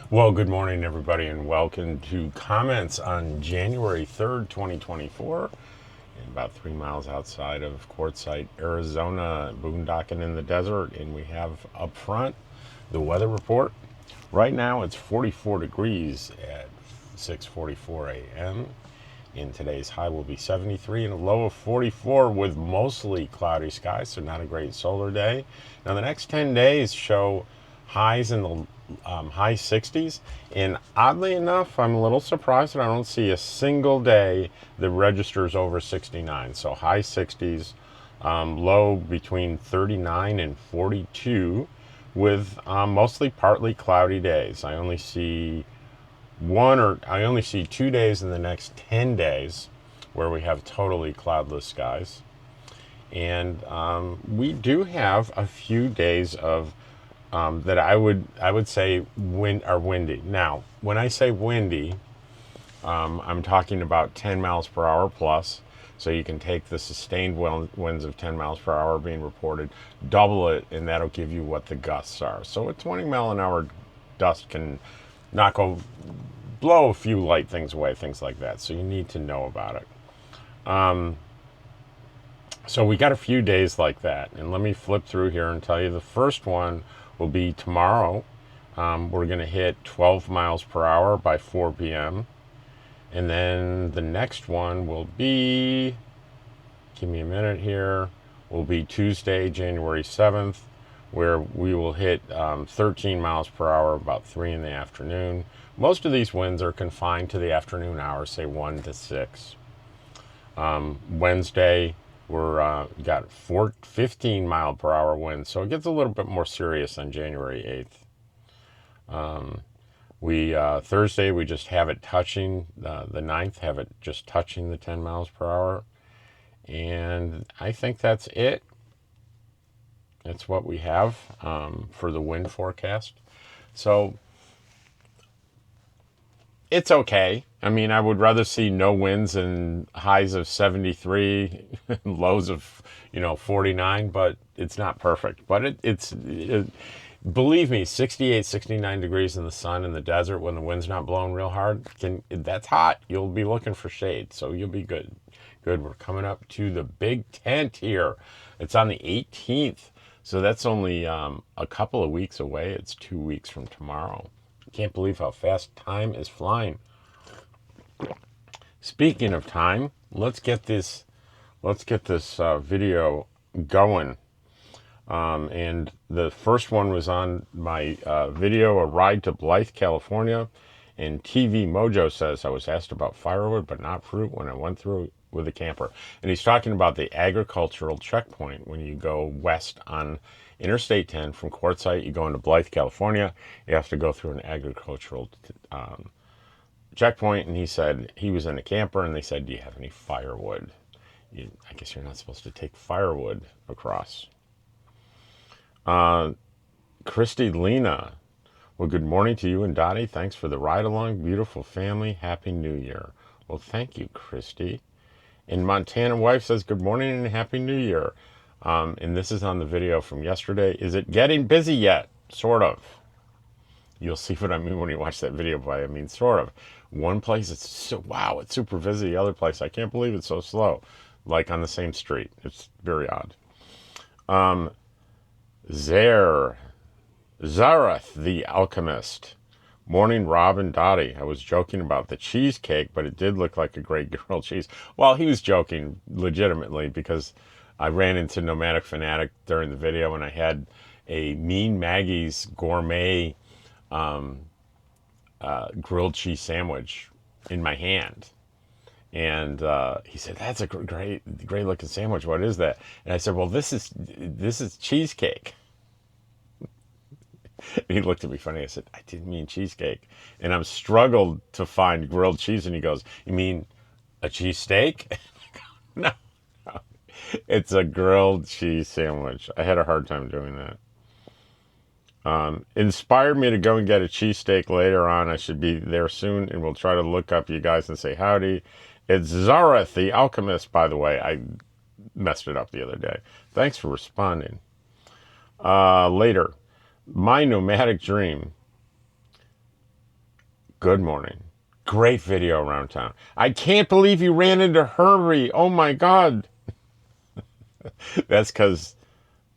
Well, good morning, everybody, and welcome to comments on January 3rd, 2024. And about 3 miles outside of Quartzsite, Arizona, boondocking in the desert. And we have up front the weather report. Right now, it's 44 degrees at 6:44 a.m. And today's high will be 73 and a low of 44 with mostly cloudy skies, so not a great solar day. Now, the next 10 days show highs in the high 60s. And oddly enough, I'm a little surprised that I don't see a single day that registers over 69. So high 60s, low between 39 and 42 with mostly partly cloudy days. I only see 2 days in the next 10 days where we have totally cloudless skies. And we do have a few days of that I would say are windy. Now, when I say windy, I'm talking about 10 miles per hour plus. So you can take the sustained winds of 10 miles per hour being reported, double it, and that'll give you what the gusts are. So a 20-mile-an-hour gust can blow a few light things away, things like that. So you need to know about it. So we got a few days like that. And let me flip through here and tell you the first one will be tomorrow. We're going to hit 12 miles per hour by 4 p.m. And then the next one will be, give me a minute here, will be Tuesday, January 7th, where we will hit 13 miles per hour about 3 in the afternoon. Most of these winds are confined to the afternoon hours, say 1 to 6. Wednesday, we're got 15 mile per hour winds, so it gets a little bit more serious on January 8th. Thursday, we just have it touching the 9th, have it just touching the 10 miles per hour. And I think that's it. That's what we have for the wind forecast. So it's okay. I mean, I would rather see no winds and highs of 73, lows of 49, but it's not perfect. But believe me, 68, 69 degrees in the sun in the desert when the wind's not blowing real hard, that's hot. You'll be looking for shade, so you'll be good. Good. We're coming up to the big tent here. It's on the 18th, so that's only a couple of weeks away. It's 2 weeks from tomorrow. Can't believe how fast time is flying. Speaking of time, let's get this video going. And the first one was on my video, A Ride to Blythe, California. And TV Mojo says, I was asked about firewood, but not fruit when I went through with a camper. And he's talking about the agricultural checkpoint when you go west on Interstate 10 from Quartzsite. You go into Blythe, California. You have to go through an agricultural checkpoint. And he said he was in a camper, and they said, do you have any firewood? I guess you're not supposed to take firewood across. Christy Lena, well, good morning to you and Dottie. Thanks for the ride along. Beautiful family. Happy New Year. Well, thank you, Christy. And Montana wife says, good morning and Happy New Year. And this is on the video from yesterday. Is it getting busy yet? Sort of. You'll see what I mean when you watch that video, but I mean, sort of. One place, it's it's super busy. The other place, I can't believe it's so slow. Like on the same street. It's very odd. Zareth the Alchemist. Morning, Rob and Dottie. I was joking about the cheesecake, but it did look like a great grilled cheese. Well, he was joking legitimately because I ran into Nomadic Fanatic during the video and I had a Mean Maggie's gourmet grilled cheese sandwich in my hand. And he said, that's a great looking sandwich. What is that? And I said, well, this is cheesecake. And he looked at me funny. I said, I didn't mean cheesecake. And I'm struggled to find grilled cheese. And he goes, you mean a cheesesteak? No, it's a grilled cheese sandwich. I had a hard time doing that. Inspired me to go and get a cheesesteak later on. I should be there soon, and we'll try to look up you guys and say howdy. It's Zareth the Alchemist, by the way. I messed it up the other day. Thanks for responding. Later. My nomadic dream. Good morning. Great video around town. I can't believe you ran into Herbie. Oh my God. That's because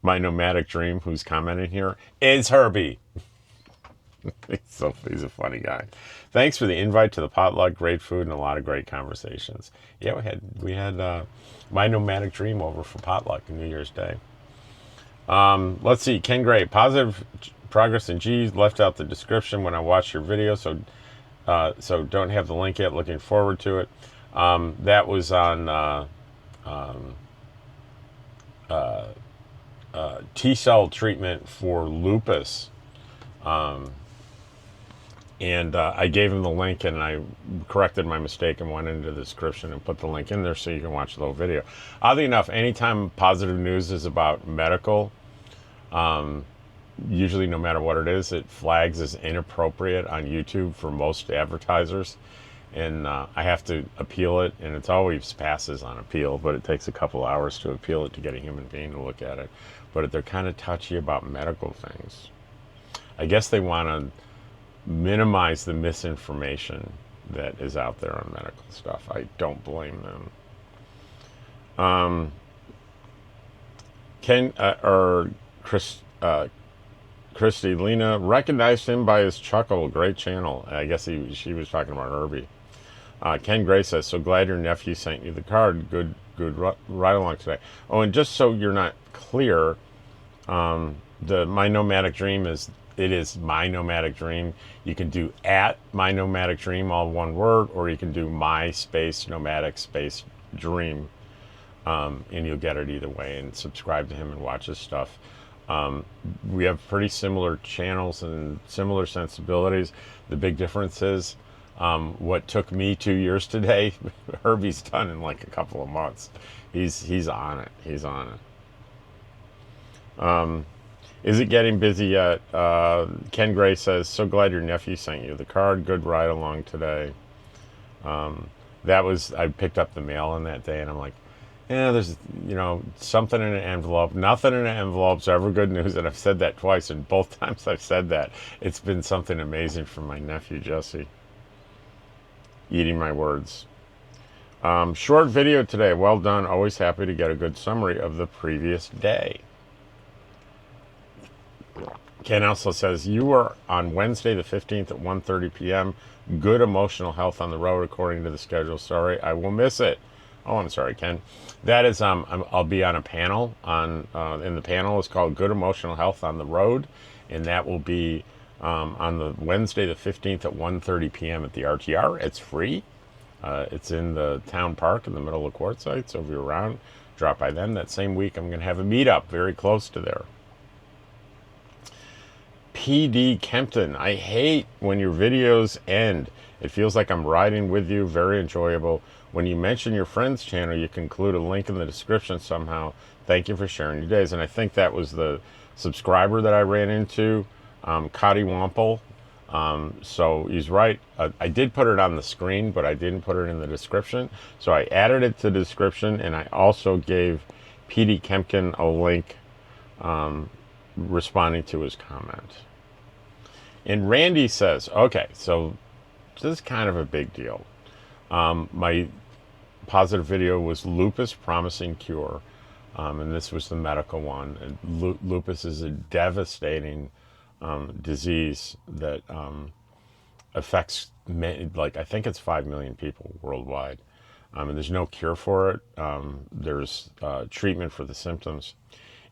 my nomadic dream, who's commenting here, is Herbie. He's a funny guy. Thanks for the invite to the potluck. Great food and a lot of great conversations. Yeah, we had my nomadic dream over for potluck on New Year's Day. Let's see. Ken Gray, positive progress in G. Left out the description when I watched your video, so don't have the link yet. Looking forward to it. That was on T-cell treatment for lupus. And I gave him the link, and I corrected my mistake and went into the description and put the link in there so you can watch the whole video. Oddly enough, anytime positive news is about medical, usually no matter what it is, it flags as inappropriate on YouTube for most advertisers. And I have to appeal it, and it's always passes on appeal, but it takes a couple hours to appeal it to get a human being to look at it. But they're kind of touchy about medical things. I guess they want to minimize the misinformation that is out there on medical stuff. I don't blame them. Christy Lena recognized him by his chuckle. Great channel. I guess she was talking about Herbie. Ken Gray says, so glad your nephew sent you the card. Good ride along today. Oh, and just so you're not clear, my nomadic dream is my nomadic dream. You can do at my nomadic dream, all one word, or you can do my space nomadic space dream, and you'll get it either way. And subscribe to him and watch his stuff. We have pretty similar channels and similar sensibilities. The big difference is what took me 2 years today, Herbie's done in like a couple of months. He's on it. He's on it. Is it getting busy yet? Ken Gray says, so glad your nephew sent you the card. Good ride along today. I picked up the mail on that day, and I'm like, yeah, there's, something in an envelope. Nothing in an envelope's ever good news, and I've said that twice, and both times I've said that, it's been something amazing from my nephew, Jesse. Eating my words. Short video today. Well done. Always happy to get a good summary of the previous day. Ken also says, you were on Wednesday the 15th at 1:30 p.m. Good emotional health on the road according to the schedule. Sorry, I will miss it. Oh, I'm sorry, Ken. That is, I'll be on a panel and the panel is called Good Emotional Health on the Road, and that will be on the Wednesday the 15th at 1:30 p.m. at the RTR. It's free. It's in the town park in the middle of Quartzsite, so if you're around, drop by then. That same week, I'm going to have a meetup very close to there. PD Kempton, I hate when your videos end. It feels like I'm riding with you. Very enjoyable. When you mention your friend's channel, you can include a link in the description somehow. Thank you for sharing your days. And I think that was the subscriber that I ran into, Cotty Wampel. So he's right. I did put it on the screen, but I didn't put it in the description. So I added it to the description, and I also gave PD Kempton a link responding to his comment. And Randy says, okay, so this is kind of a big deal. My positive video was lupus promising cure, and this was the medical one. And lupus is a devastating disease that affects I think it's 5 million people worldwide, and there's no cure for it. There's treatment for the symptoms,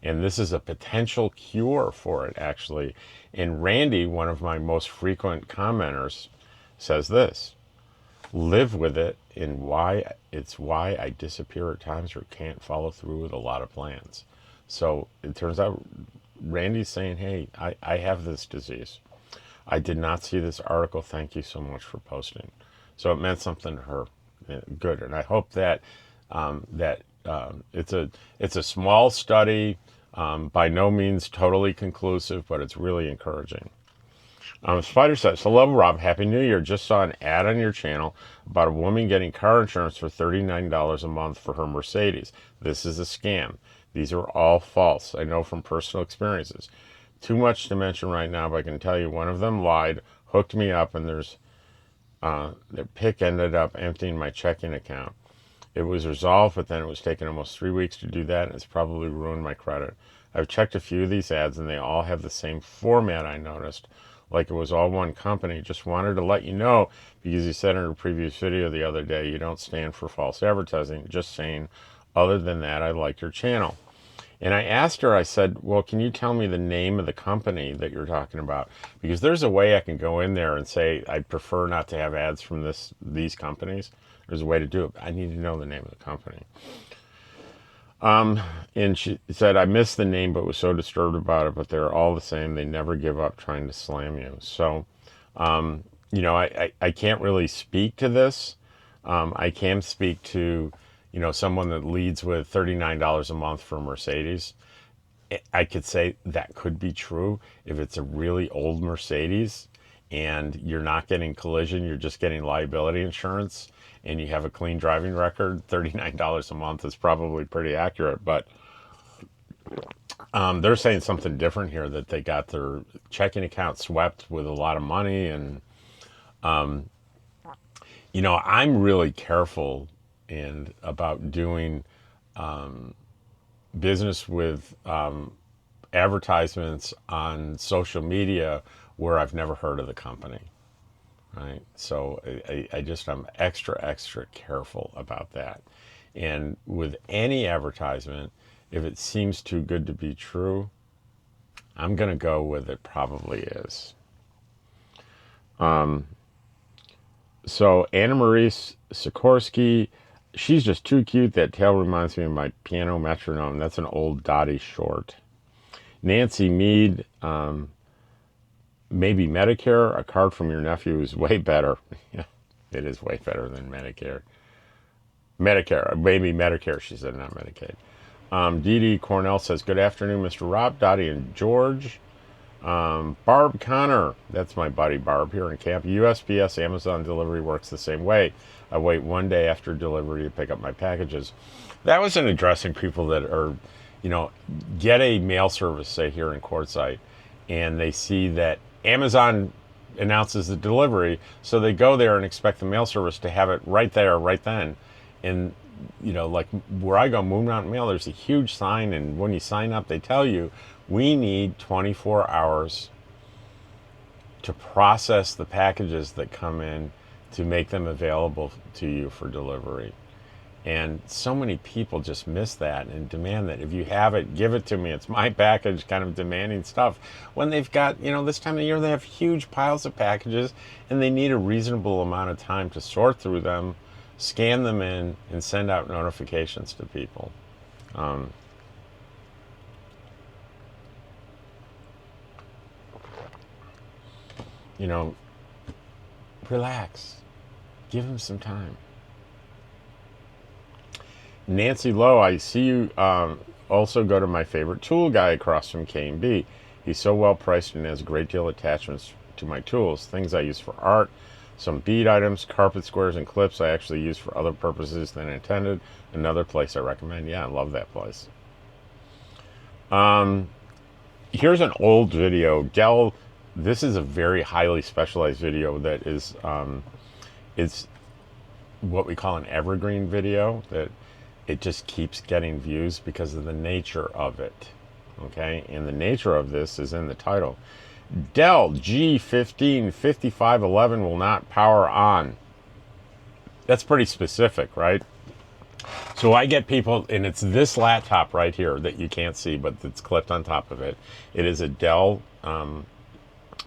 and this is a potential cure for it, actually. And Randy, one of my most frequent commenters, says this: live with it, and why I disappear at times or can't follow through with a lot of plans. So it turns out Randy's saying, hey, I have this disease. I did not see this article. Thank you so much for posting. So it meant something to her. Good. And I hope that it's a small study, by no means totally conclusive, but it's really encouraging. Spider says, hello, Rob. Happy New Year. Just saw an ad on your channel about a woman getting car insurance for $39 a month for her Mercedes. This is a scam. These are all false. I know from personal experiences. Too much to mention right now, but I can tell you one of them lied, hooked me up, and there's Their PIC ended up emptying my checking account. It was resolved, but then it was taking almost 3 weeks to do that, and it's probably ruined my credit. I've checked a few of these ads, and they all have the same format, I noticed, like it was all one company. Just wanted to let you know, because you said in a previous video the other day, you don't stand for false advertising. Just saying, other than that, I like your channel. And I asked her, I said, well, can you tell me the name of the company that you're talking about? Because there's a way I can go in there and say, I prefer not to have ads from these companies. There's a way to do it. I need to know the name of the company. And she said, I missed the name, but was so disturbed about it, but they're all the same. They never give up trying to slam you. So, I can't really speak to this. I can speak to, someone that leads with $39 a month for Mercedes. I could say that could be true if it's a really old Mercedes and you're not getting collision, you're just getting liability insurance, and you have a clean driving record. $39 a month is probably pretty accurate. But they're saying something different here, that they got their checking account swept with a lot of money. And, I'm really careful about doing business with advertisements on social media where I've never heard of the company, right? So I'm extra careful about that. And with any advertisement, if it seems too good to be true, I'm going to go with it probably is. So Anna Marie Sikorsky, she's just too cute. That tail reminds me of my piano metronome. That's an old Dottie short. Nancy Mead, maybe Medicare. A card from your nephew is way better. Yeah, it is way better than Medicare. Maybe Medicare, she said, not Medicaid. Dee Dee Cornell says, good afternoon, Mr. Rob, Dottie, and George. Barb Connor, that's my buddy Barb here in camp. USPS Amazon delivery works the same way. I wait one day after delivery to pick up my packages. That was in addressing people that are, get a mail service, say here in Quartzsite, and they see that Amazon announces the delivery, so they go there and expect the mail service to have it right there, right then. And like where I go, Moon Mountain Mail, there's a huge sign, and when you sign up, they tell you, we need 24 hours to process the packages that come in to make them available to you for delivery. And so many people just miss that and demand that if you have it, give it to me. It's my package, kind of demanding stuff. When they've got, this time of year, they have huge piles of packages and they need a reasonable amount of time to sort through them, scan them in, and send out notifications to people. Relax. Give them some time. Nancy Lowe, I see you also go to my favorite tool guy across from K&B. He's so well priced and has a great deal of attachments to my tools, things I use for art, some bead items, carpet squares, and clips I actually use for other purposes than intended. Another place I recommend. Yeah, I love that place. Here's an old video. Dell, this is a very highly specialized video that is what we call an evergreen video, that it just keeps getting views because of the nature of it. Okay, and the nature of this is in the title. Dell G15-5511 will not power on. That's pretty specific, right? So I get people, and it's this laptop right here that you can't see, but it's clipped on top of it. It is a Dell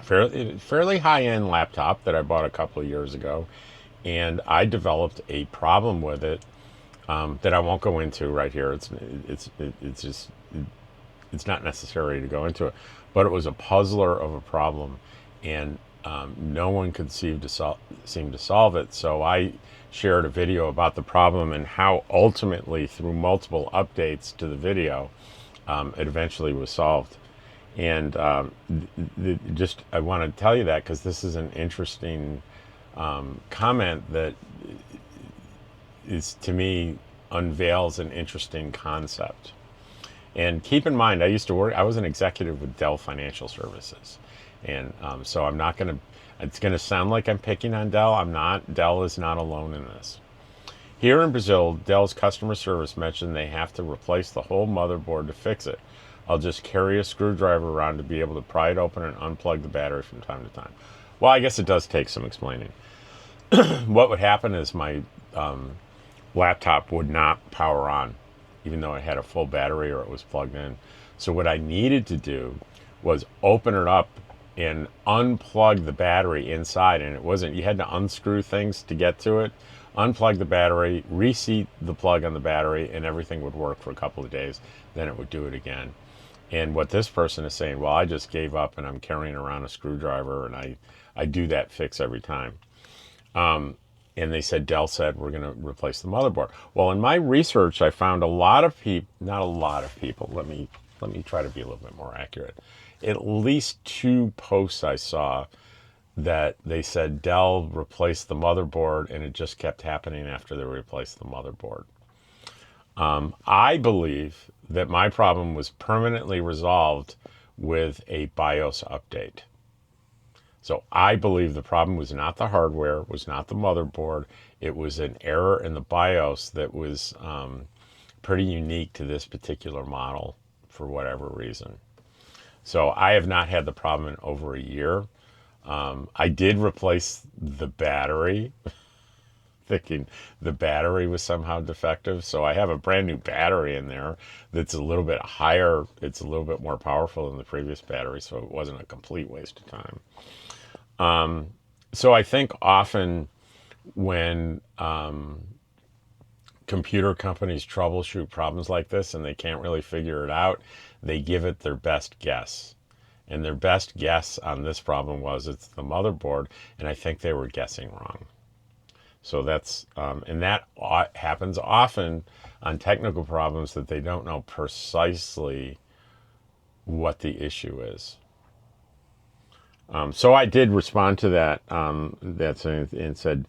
fairly high-end laptop that I bought a couple of years ago, and I developed a problem with it that I won't go into right here. It's not necessary to go into it, but it was a puzzler of a problem, and no one could seem to solve it. So I shared a video about the problem and how ultimately, through multiple updates to the video, it eventually was solved. And I want to tell you that because this is an interesting comment that is, to me, unveils an interesting concept. And keep in mind, I was an executive with Dell Financial Services. And so I'm not going to, it's going to sound like I'm picking on Dell. I'm not. Dell is not alone in this. Here in Brazil, Dell's customer service mentioned they have to replace the whole motherboard to fix it. I'll just carry a screwdriver around to be able to pry it open and unplug the battery from time to time. Well, I guess it does take some explaining. What would happen is my laptop would not power on, even though it had a full battery or it was plugged in. So what I needed to do was open it up and unplug the battery inside. And it wasn't, you had to unscrew things to get to it, unplug the battery, reseat the plug on the battery, and everything would work for a couple of days. Then it would do it again. And what this person is saying, well, I just gave up and I'm carrying around a screwdriver and I do that fix every time. And they said, Dell said, we're going to replace the motherboard. Well, in my research, I found a lot of people, not a lot of people, let me try to be a little bit more accurate. At least 2 posts I saw that they said Dell replaced the motherboard and it just kept happening after they replaced the motherboard. I believe that my problem was permanently resolved with a BIOS update. So I believe the problem was not the hardware, was not the motherboard. It was an error in the BIOS that was pretty unique to this particular model for whatever reason. So I have not had the problem in over a year. I did replace the battery, thinking the battery was somehow defective. So I have a brand new battery in there that's a little bit higher. It's a little bit more powerful than the previous battery, so it wasn't a complete waste of time. So I think often when computer companies troubleshoot problems like this and they can't really figure it out, they give it their best guess. And their best guess on this problem was it's the motherboard, and I think they were guessing wrong. So that's, and that happens often on technical problems that they don't know precisely what the issue is. So I did respond to that, and said,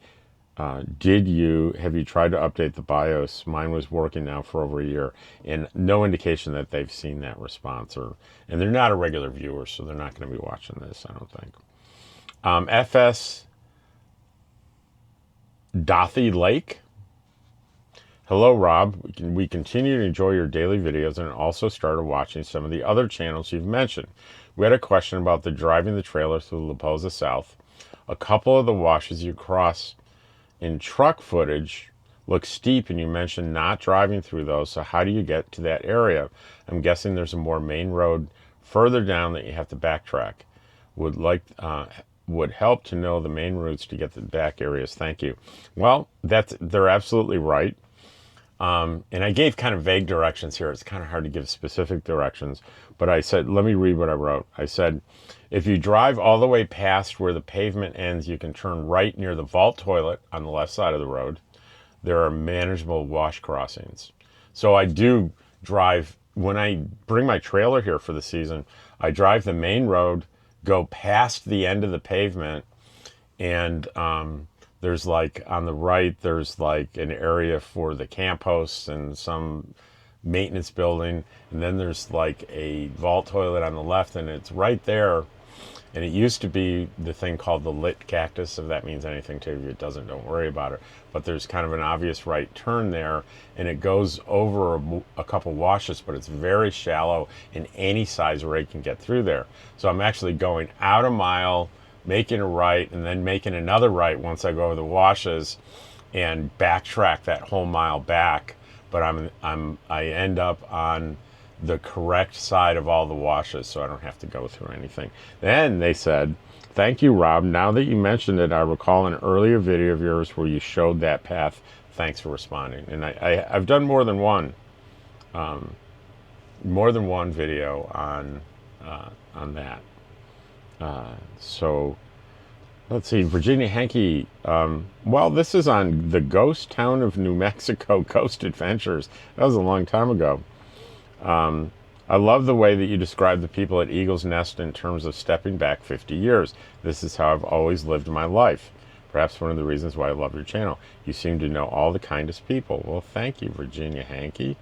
have you tried to update the BIOS? Mine was working now for over a year, and no indication that they've seen that response, and they're not a regular viewer, so they're not going to be watching this, I don't think. FS Dothy Lake. Hello, Rob. We continue to enjoy your daily videos and also started watching some of the other channels you've mentioned. We had a question about the driving the trailer through La Posa South. A couple of the washes you cross in truck footage look steep, and you mentioned not driving through those. So how do you get to that area? I'm guessing there's a more main road further down that you have to backtrack. Would help to know the main routes to get to the back areas. Thank you. Well, they're absolutely right. And I gave kind of vague directions here. It's kind of hard to give specific directions, but I said, let me read what I wrote. I said, if you drive all the way past where the pavement ends, you can turn right near the vault toilet on the left side of the road. There are manageable wash crossings. So I do drive, when I bring my trailer here for the season, I drive the main road, go past the end of the pavement, and there's like on the right, there's like an area for the camp hosts and some maintenance building. And then there's like a vault toilet on the left, and it's right there. And it used to be the thing called the lit cactus. If that means anything to you, if it doesn't, don't worry about it. But there's kind of an obvious right turn there, and it goes over a couple washes, but it's very shallow, and any size rig can get through there. So I'm actually going out a mile, making a right, and then making another right once I go over the washes and backtrack that whole mile back. But I end up on the correct side of all the washes, so I don't have to go through anything. Then they said, thank you, Rob. Now that you mentioned it, I recall an earlier video of yours where you showed that path. Thanks for responding. And I've done more than one video on that. So let's see, Virginia Hankey. Well, this is on the Ghost Town of New Mexico Ghost Adventures. That was a long time ago. I love the way that you describe the people at Eagle's Nest in terms of stepping back 50 years. This is how I've always lived my life. Perhaps one of the reasons why I love your channel. You seem to know all the kindest people. Well, thank you, Virginia Hankey.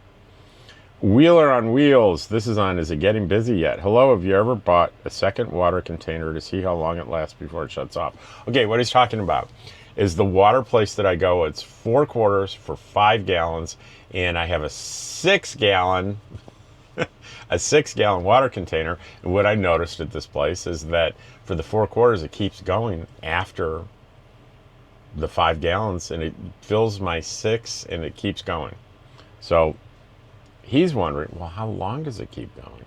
Wheeler on Wheels. This is on, is it getting busy yet? Hello, have you ever bought a second water container to see how long it lasts before it shuts off? Okay, what he's talking about is the water place that I go. It's 4 quarters for 5 gallons, and I have a 6 gallon water container. And what I noticed at this place is that for the 4 quarters, it keeps going after the 5 gallons, and it fills my 6 and it keeps going. So he's wondering, well, how long does it keep going?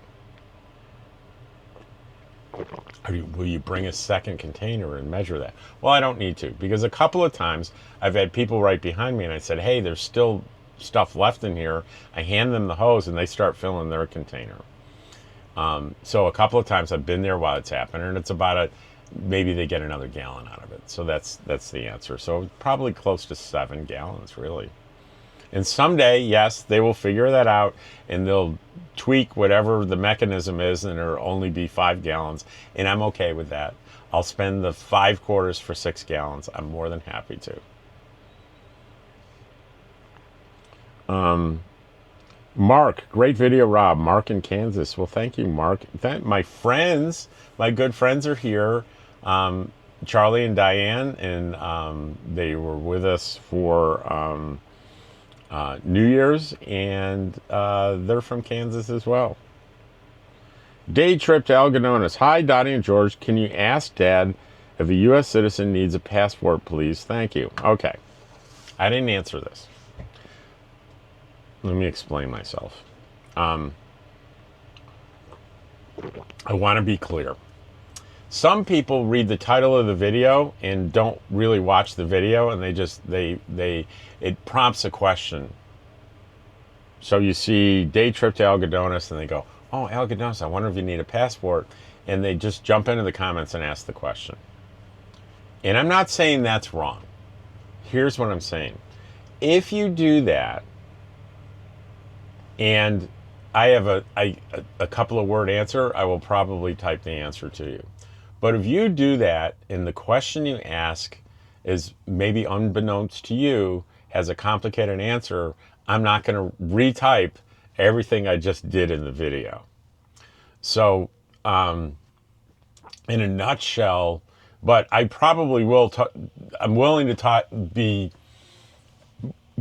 Will you bring a second container and measure that? Well, I don't need to, because a couple of times I've had people right behind me and I said, hey, there's still stuff left in here. I hand them the hose and they start filling their container. So a couple of times I've been there while it's happening, and it's about maybe they get another gallon out of it. So that's the answer. So probably close to 7 gallons, really. And someday, yes, they will figure that out and they'll tweak whatever the mechanism is, and it'll only be 5 gallons. And I'm okay with that. I'll spend the 5 quarters for 6 gallons. I'm more than happy to. Mark, great video, Rob. Mark in Kansas. Well, thank you, Mark. My friends, my good friends are here. Charlie and Diane, and they were with us for New Year's, and they're from Kansas as well. Day trip to Algodones. Hi, Dottie and George. Can you ask Dad if a U.S. citizen needs a passport, please? Thank you. Okay. I didn't answer this. Let me explain myself. I want to be clear. Some people read the title of the video and don't really watch the video, and it prompts a question. So you see day trip to Algodones, and they go, oh, Algodones, I wonder if you need a passport. And they just jump into the comments and ask the question. And I'm not saying that's wrong. Here's what I'm saying. If you do that, and I have a couple of word answer, I will probably type the answer to you. But if you do that and the question you ask is maybe unbeknownst to you, has a complicated answer, I'm not going to retype everything I just did in the video. So in a nutshell, but I probably will, I'm willing to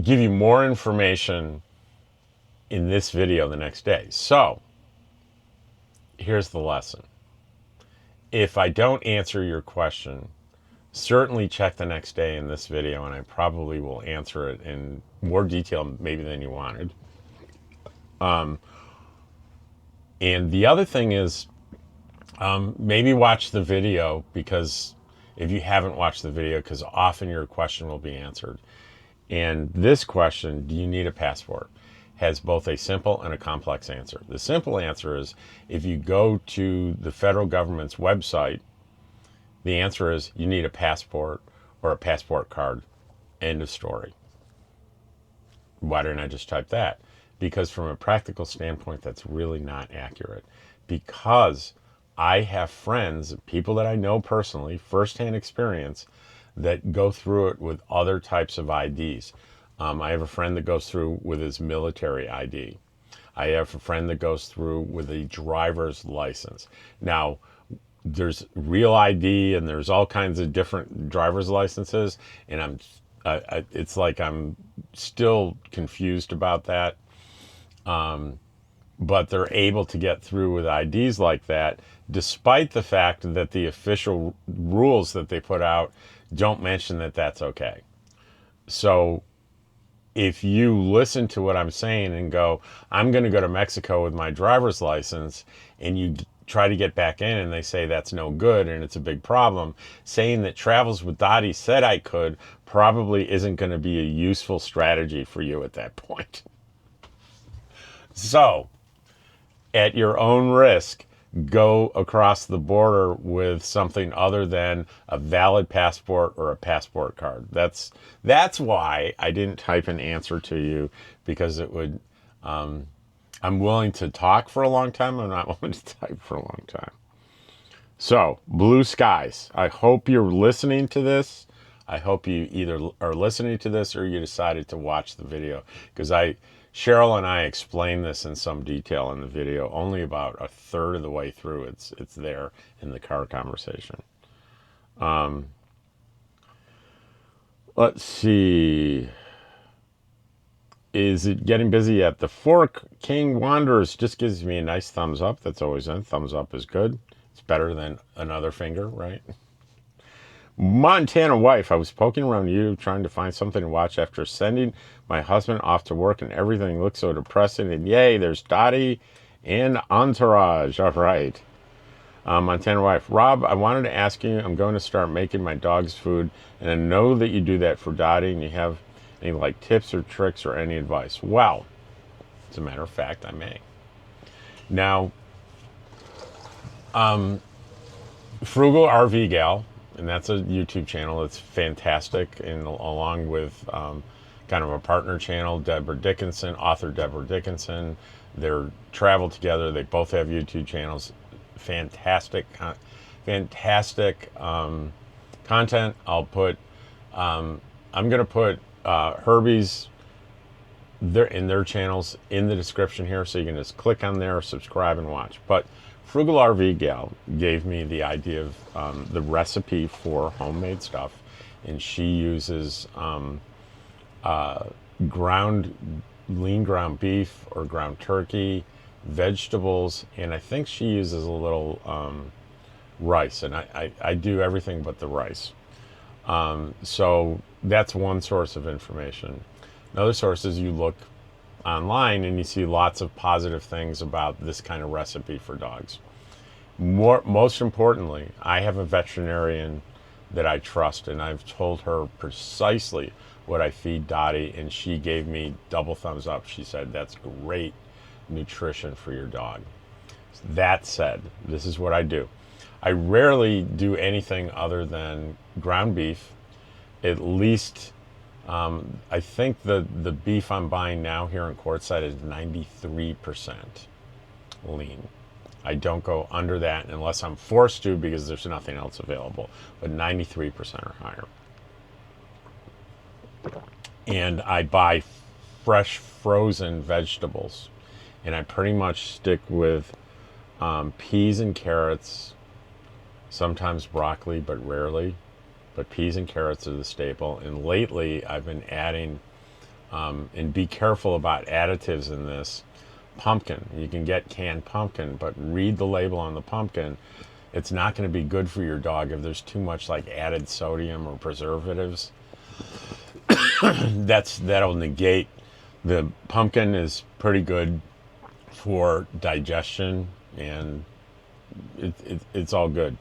give you more information in this video the next day. So here's the lesson. If I don't answer your question, certainly check the next day in this video, and I probably will answer it in more detail maybe than you wanted. And the other thing is, maybe watch the video, because if you haven't watched the video, because often your question will be answered. And this question, do you need a passport, has both a simple and a complex answer. The simple answer is, if you go to the federal government's website, the answer is you need a passport or a passport card. End of story. Why didn't I just type that? Because from a practical standpoint, that's really not accurate. Because I have friends, people that I know personally, firsthand experience, that go through it with other types of IDs. I have a friend that goes through with his military ID. I have a friend that goes through with a driver's license. Now, there's real ID and there's all kinds of different driver's licenses, and it's like I'm still confused about that. But they're able to get through with IDs like that, despite the fact that the official rules that they put out don't mention that that's okay. So if you listen to what I'm saying and go, I'm going to go to Mexico with my driver's license, and you try to get back in and they say that's no good and it's a big problem, saying that Travels with Dottie said I could probably isn't going to be a useful strategy for you at that point. So, at your own risk, go across the border with something other than a valid passport or a passport card. That's why I didn't type an answer to you, because it would, I'm willing to talk for a long time. I'm not willing to type for a long time. So, blue skies. I hope you're listening to this. I hope you either are listening to this or you decided to watch the video, because Cheryl and I explain this in some detail in the video. Only about a third of the way through, it's there in the car conversation. Let's see. Is it getting busy yet? The Fork King Wanderers just gives me a nice thumbs up. That's always in. Thumbs up is good. It's better than another finger, right? Montana wife. I was poking around YouTube trying to find something to watch after sending my husband off to work, and everything looks so depressing. And yay, there's Dottie and Entourage. All right. Montana wife. Rob, I wanted to ask you, I'm going to start making my dog's food, and I know that you do that for Dottie, and you have any like tips or tricks or any advice? Well, as a matter of fact, I may. Now, Frugal RV Gal, and that's a YouTube channel. It's fantastic, and along with kind of a partner channel, Deborah Dickinson, author Deborah Dickinson. They're travel together. They both have YouTube channels. Fantastic content. I'll put. I'm gonna put Herbie's in their channels in the description here, so you can just click on there, subscribe, and watch. But Frugal RV Gal gave me the idea of the recipe for homemade stuff, and she uses lean ground beef or ground turkey, vegetables, and I think she uses a little rice, and I do everything but the rice. So that's one source of information. Another source is you look online and you see lots of positive things about this kind of recipe for dogs. Most importantly, I have a veterinarian that I trust, and I've told her precisely what I feed Dottie, and she gave me double thumbs up. She said, that's great nutrition for your dog. That said, this is what I do. I rarely do anything other than ground beef. At least, I think the beef I'm buying now here in Quartzsite is 93% lean. I don't go under that unless I'm forced to, because there's nothing else available, but 93% or higher. And I buy fresh frozen vegetables, and I pretty much stick with peas and carrots, sometimes broccoli, but rarely. But peas and carrots are the staple. And lately I've been adding, and be careful about additives in this, pumpkin. You can get canned pumpkin, but read the label on the pumpkin. It's not going to be good for your dog if there's too much like added sodium or preservatives. That'll negate. The pumpkin is pretty good for digestion, and it's all good.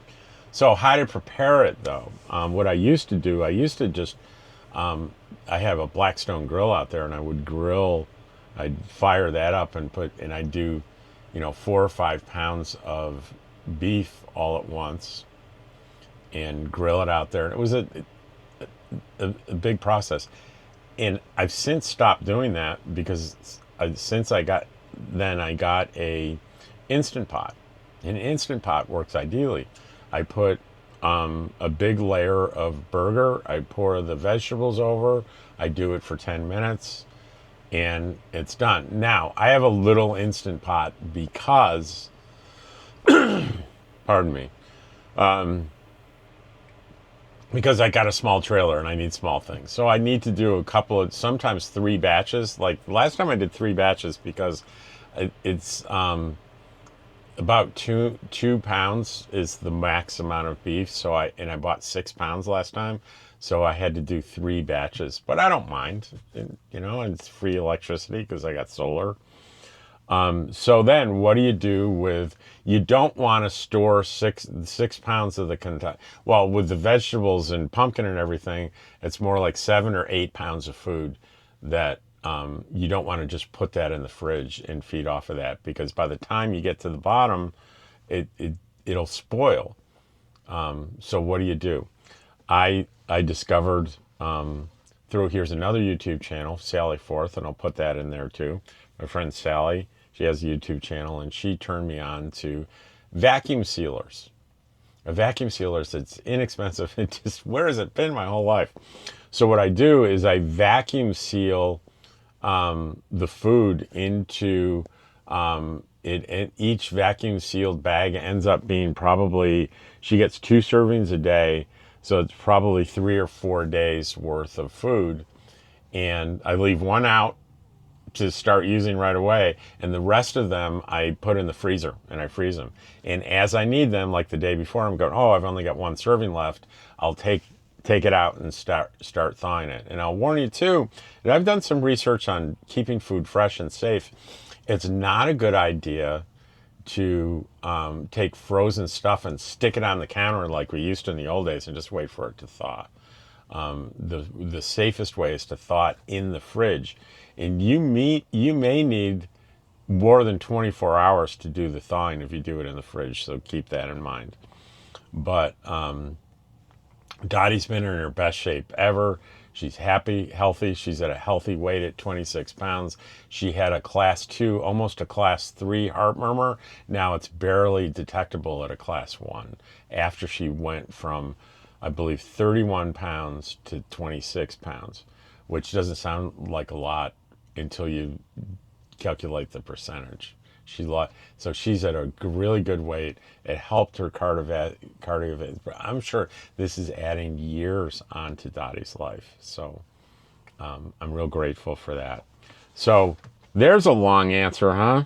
So how to prepare it though? What I used to do, I have a Blackstone grill out there, and I would grill. I'd fire that up and I'd do, 4 or 5 pounds of beef all at once, and grill it out there. And it was a big process. And I've since stopped doing that because since I got a Instant Pot. An Instant Pot works ideally. I put a big layer of burger. I pour the vegetables over. I do it for 10 minutes, and it's done. Now, I have a little Instant Pot because, pardon me, because I got a small trailer and I need small things. So I need to do sometimes 3 batches. Like last time I did 3 batches because it's about 2 pounds is the max amount of beef. So I bought 6 pounds last time. So I had to do 3 batches, but I don't mind, and it's free electricity because I got solar. So then what do you do with, you don't want to store 6 pounds of the well, with the vegetables and pumpkin and everything, it's more like 7 or 8 pounds of food that you don't want to just put that in the fridge and feed off of that, because by the time you get to the bottom, it'll spoil. So what do you do? I discovered here's another YouTube channel, Sally Forth, and I'll put that in there too. My friend Sally, she has a YouTube channel, and she turned me on to vacuum sealers. A vacuum sealer that's inexpensive. Where has it been my whole life? So what I do is I vacuum seal the food into each vacuum sealed bag ends up being probably, she gets 2 servings a day, so it's probably 3 or 4 days worth of food. And I leave one out to start using right away, and the rest of them I put in the freezer and I freeze them. And as I need them, like the day before, I'm going, oh, I've only got 1 serving left, I'll take it out and start thawing it. And I'll warn you too that I've done some research on keeping food fresh and safe. It's not a good idea to take frozen stuff and stick it on the counter like we used to in the old days and just wait for it to thaw. The safest way is to thaw it in the fridge, and you may need more than 24 hours to do the thawing if you do it in the fridge. So keep that in mind. But Dottie's been in her best shape ever. She's happy, healthy. She's at a healthy weight at 26 pounds. She had a class 2, almost a class 3 heart murmur. Now it's barely detectable at a class 1 after she went from, I believe, 31 pounds to 26 pounds, which doesn't sound like a lot until you calculate the percentage. So she's at a really good weight. It helped her cardiovascular. I'm sure this is adding years onto Dottie's life. So I'm real grateful for that. So there's a long answer, huh?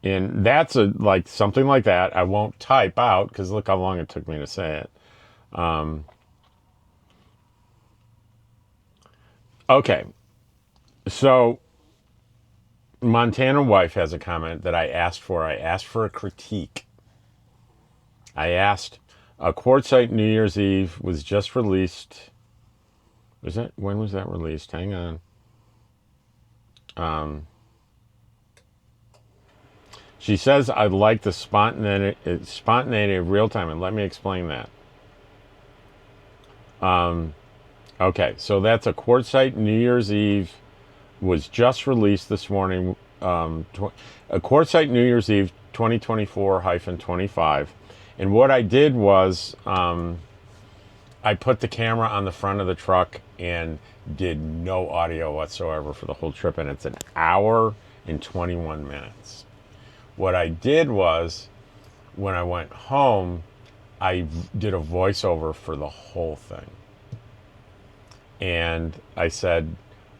And that's like something like that. I won't type out because look how long it took me to say it. Okay, so Montana wife has a comment that I asked for. I asked for a critique. I asked, Quartzsite New Year's Eve was just released. When was that released? Hang on. She says, I like the spontaneity of real time, and let me explain that. Okay, so that's a Quartzsite New Year's Eve was just released this morning. A Quartzsite New Year's Eve 2024-25. And what I did was I put the camera on the front of the truck and did no audio whatsoever for the whole trip. And it's an hour and 21 minutes. What I did was when I went home, I did a voiceover for the whole thing. And I said,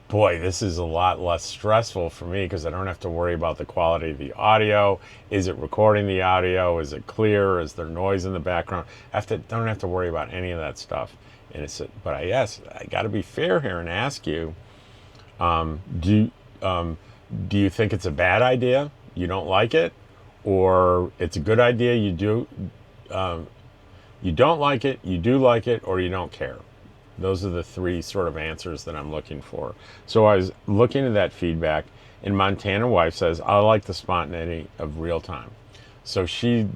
boy, this is a lot less stressful for me because I don't have to worry about the quality of the audio. Is it recording the audio? Is it clear? Is there noise in the background? Don't have to worry about any of that stuff. And but I got to be fair here and ask you, do you think it's a bad idea? You don't like it? Or it's a good idea, you don't like it, you do like it, or you don't care? Those are the 3 sort of answers that I'm looking for. So I was looking at that feedback, and Montana wife says, I like the spontaneity of real time. So she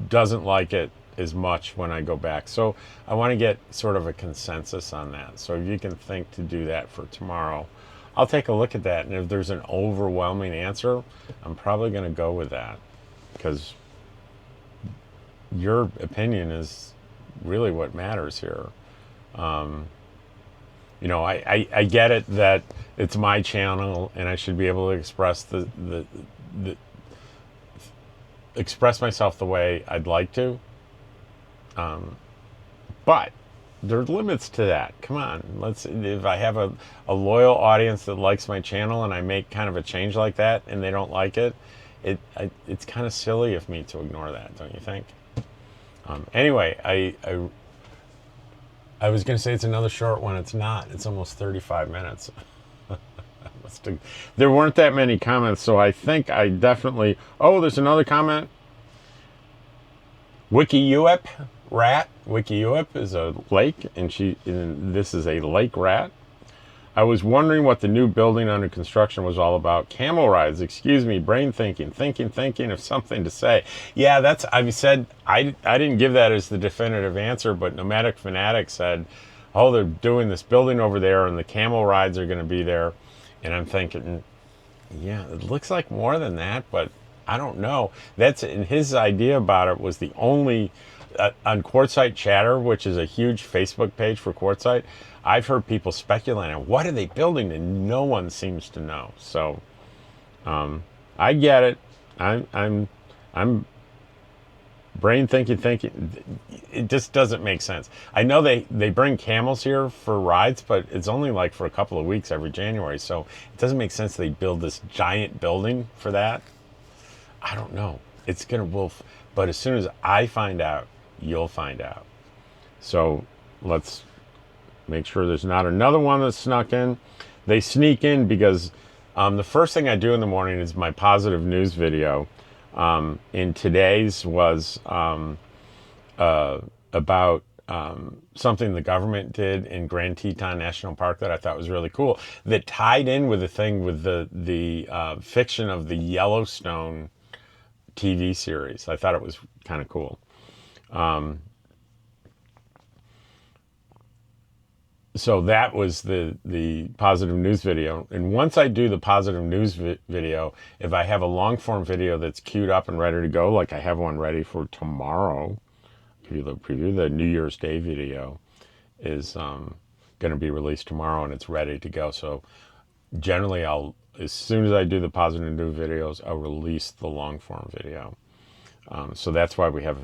doesn't like it as much when I go back. So I want to get sort of a consensus on that. So if you can think to do that for tomorrow, I'll take a look at that. And if there's an overwhelming answer, I'm probably going to go with that because your opinion is really what matters here. I get it that it's my channel and I should be able to express express myself the way I'd like to. But there's limits to that. Come on, if I have a loyal audience that likes my channel and I make kind of a change like that and they don't like it, it's kind of silly of me to ignore that, don't you think? Anyway, I was going to say it's another short one. It's not. It's almost 35 minutes. There weren't that many comments, so I think I definitely... Oh, there's another comment. Wiki-Uep rat. Wiki-Uep is a lake, and this is a lake rat. I was wondering what the new building under construction was all about. Camel rides, excuse me, brain thinking of something to say. Yeah, I've said, I didn't give that as the definitive answer, but Nomadic Fanatic said, oh, they're doing this building over there and the camel rides are going to be there. And I'm thinking, yeah, it looks like more than that, but I don't know. And his idea about it was on Quartzsite Chatter, which is a huge Facebook page for Quartzsite, I've heard people speculating on what are they building, and no one seems to know. So I get it. I'm brain thinking. It just doesn't make sense. I know they bring camels here for rides, but it's only like for a couple of weeks every January. So it doesn't make sense they build this giant building for that. I don't know. It's gonna wolf, but as soon as I find out, you'll find out. So let's make sure there's not another one that snuck in. They sneak in because the first thing I do in the morning is my positive news video. In today's was about something the government did in Grand Teton National Park that I thought was really cool. That tied in with the thing with the fiction of the Yellowstone TV series. I thought it was kind of cool. So that was the positive news video. And once I do the positive news video, if I have a long form video that's queued up and ready to go, like I have one ready for tomorrow, preview the New Year's Day video is going to be released tomorrow and it's ready to go. So generally as soon as I do the positive news videos, I'll release the long form video. So that's why we have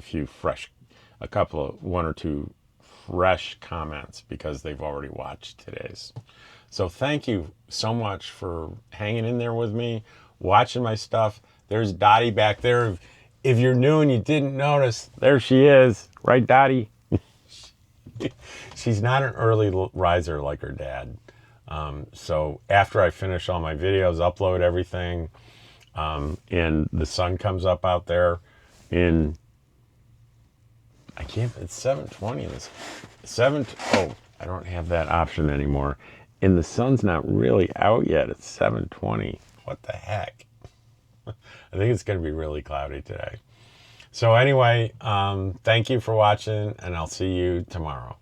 one or two fresh comments because they've already watched today's. So thank you so much for hanging in there with me, watching my stuff. There's Dottie back there. If you're new and you didn't notice, there she is. Right, Dottie? She's not an early riser like her dad. So after I finish all my videos, upload everything, and the sun comes up out there it's 7:20. I don't have that option anymore. And the sun's not really out yet. It's 7:20. What the heck? I think it's going to be really cloudy today. So anyway, thank you for watching, and I'll see you tomorrow.